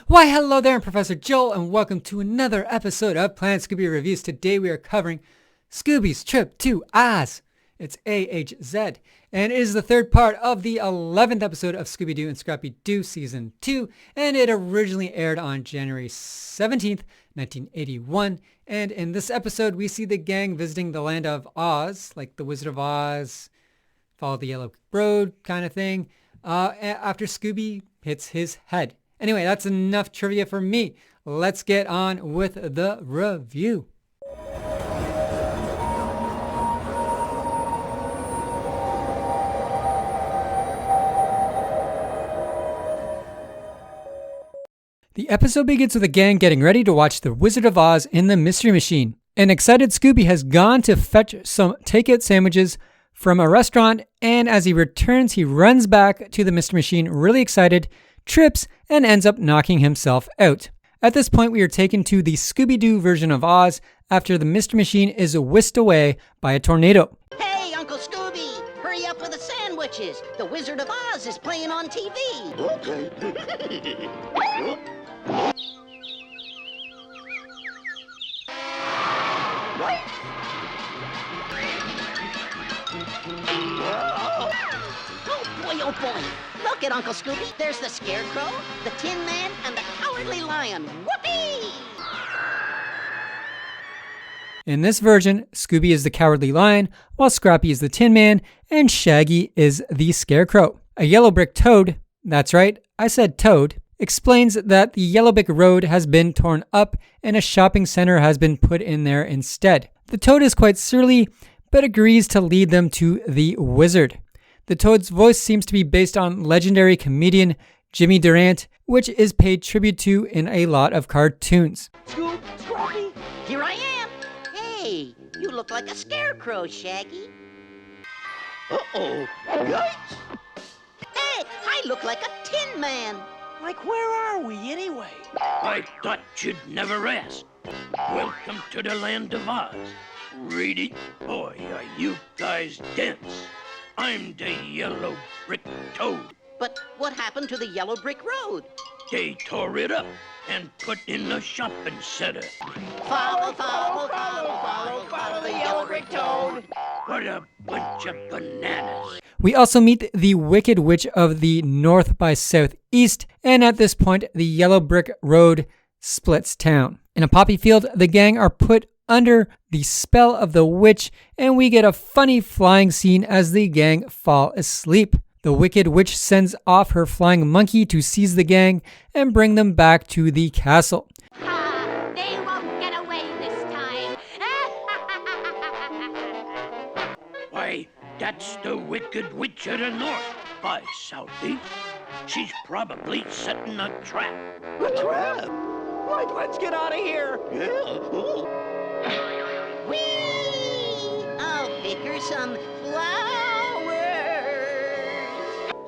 Why, hello there, I'm Professor Joel, and welcome to another episode of Planet Scooby Reviews. Today we are covering Scooby's Trip to Oz. It's AHZ, and it is the third part of the 11th episode of Scooby-Doo and Scrappy-Doo Season 2, and it originally aired on January 17th, 1981. And in this episode, we see the gang visiting the land of Oz, like the Wizard of Oz, follow the yellow road kind of thing, after Scooby hits his head. Anyway, that's enough trivia for me. Let's get on with the review. The episode begins with the gang getting ready to watch The Wizard of Oz in the Mystery Machine. An excited Scooby has gone to fetch some takeout sandwiches from a restaurant, and as he returns, he runs back to the Mystery Machine really excited, trips, and ends up knocking himself out. At this point, we are taken to the Scooby-Doo version of Oz after the Mystery Machine is whisked away by a tornado. Hey, Uncle Scooby! Hurry up with the sandwiches! The Wizard of Oz is playing on TV! Okay. Right? Oh boy! Look at Uncle Scooby! There's the Scarecrow, the Tin Man, and the Cowardly Lion! Whoopee! In this version, Scooby is the Cowardly Lion, while Scrappy is the Tin Man, and Shaggy is the Scarecrow. A yellow brick toad, that's right, I said toad, explains that the yellow brick road has been torn up and a shopping center has been put in there instead. The toad is quite surly, but agrees to lead them to the wizard. The toad's voice seems to be based on legendary comedian Jimmy Durant, which is paid tribute to in a lot of cartoons. Scoop, Scrappy, here I am! Hey, you look like a scarecrow, Shaggy. Uh-oh. Yikes. Hey, I look like a Tin Man. Like, where are we, anyway? I thought you'd never ask. Welcome to the land of Oz. Really? Boy, are you guys dense. I'm the yellow brick toad. But what happened to the yellow brick road? They tore it up and put in a shopping center. Follow the yellow brick toad. What a bunch of bananas. We also meet the Wicked Witch of the North by Southeast, and at this point, the yellow brick road splits town. In a poppy field, the gang are put under the spell of the witch, and we get a funny flying scene as the gang fall asleep. The Wicked Witch sends off her flying monkey to seize the gang and bring them back to the castle. Ha! They won't get away this time. Why, that's the Wicked Witch of the North by Southeast. She's probably setting a trap. A trap. Right, let's get out of here. Yeah. Ooh. Whee! I'll pick her some flowers.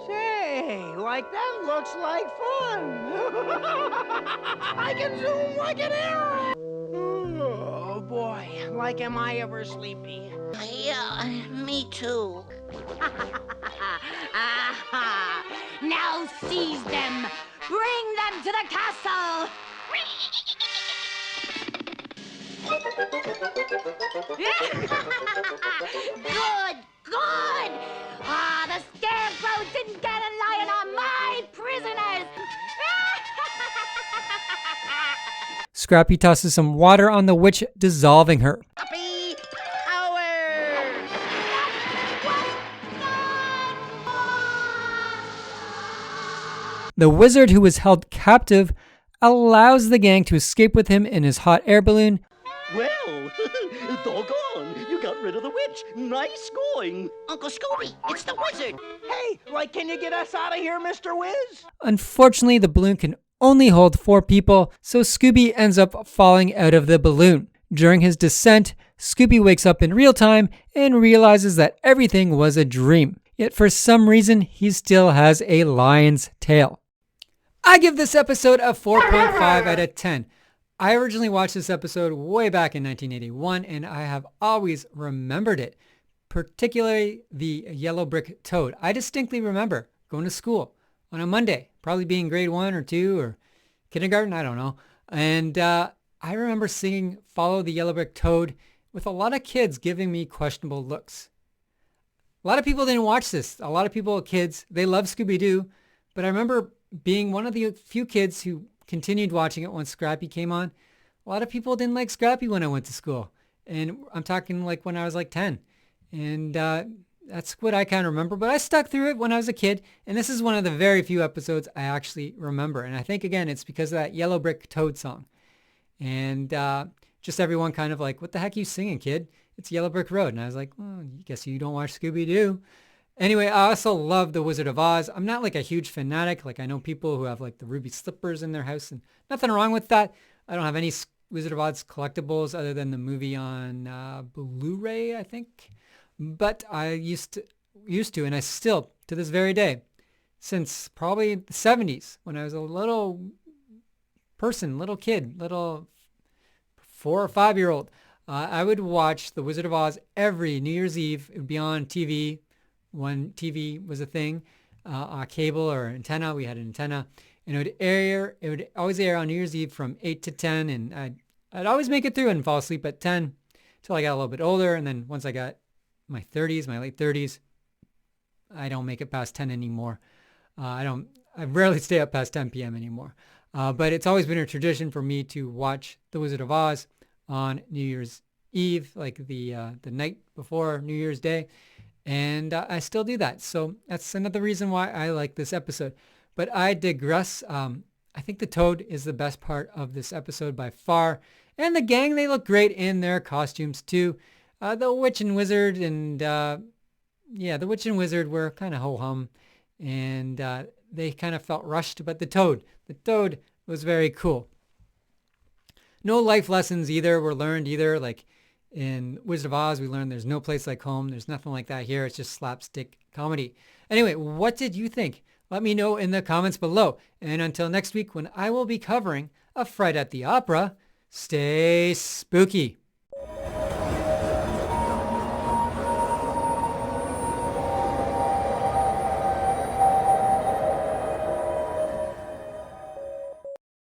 Say, like that looks like fun. I can zoom like an arrow. Oh, boy, like am I ever sleepy. Yeah, me too. Aha! Now seize them! Bring them to the castle! Good! Ah, the Scarecrow didn't get a lion on my prisoners! Scrappy tosses some water on the witch, dissolving her. Happy hour! The wizard, who was held captive, allows the gang to escape with him in his hot air balloon. Well, doggone, you got rid of the witch. Nice going. Uncle Scooby, it's the wizard. Hey, like, can you get us out of here, Mr. Wiz? Unfortunately, the balloon can only hold 4 people, so Scooby ends up falling out of the balloon. During his descent, Scooby wakes up in real time and realizes that everything was a dream. Yet for some reason, he still has a lion's tail. I give this episode a 4.5 out of 10. I originally watched this episode way back in 1981, and I have always remembered it, particularly the yellow brick toad. I distinctly remember going to school on a Monday, probably being grade 1 or 2 or kindergarten, I don't know. And I remember singing Follow the Yellow Brick Toad with a lot of kids giving me questionable looks. A lot of people didn't watch this. A lot of people, kids, they love Scooby-Doo. But I remember being one of the few kids who continued watching it once Scrappy came on. A lot of people didn't like Scrappy when I went to school. And I'm talking like when I was like 10. And that's what I kind of remember. But I stuck through it when I was a kid. And this is one of the very few episodes I actually remember. And I think, again, it's because of that Yellow Brick Toad song. And just everyone kind of like, what the heck are you singing, kid? It's Yellow Brick Road. And I was like, well, I guess you don't watch Scooby-Doo. Anyway, I also love The Wizard of Oz. I'm not like a huge fanatic. Like I know people who have like the ruby slippers in their house, and nothing wrong with that. I don't have any Wizard of Oz collectibles other than the movie on Blu-ray, I think. But I used to, and I still, to this very day, since probably the 70s, when I was a little kid, little 4 or 5-year-old, I would watch The Wizard of Oz every New Year's Eve. It would be on TV when TV was a thing, cable or antenna. We had an antenna, and it would always air on New Year's Eve from 8 to 10, and I'd always make it through and fall asleep at 10 until I got a little bit older, and then once I got my late 30s, I don't make it past 10 anymore. I rarely stay up past 10 p.m. anymore. But it's always been a tradition for me to watch The Wizard of Oz on New Year's Eve, like the night before New Year's Day. And I still do that. So that's another reason why I like this episode. But I digress. I think the Toad is the best part of this episode by far. And the gang, they look great in their costumes too. The Witch and Wizard the Witch and Wizard were kind of ho-hum. And they kind of felt rushed. But the Toad was very cool. No life lessons either were learned either. Like in Wizard of Oz, we learned there's no place like home. There's nothing like that here. It's just slapstick comedy. Anyway, what did you think? Let me know in the comments below. And until next week, when I will be covering A Fright at the Opera, stay spooky.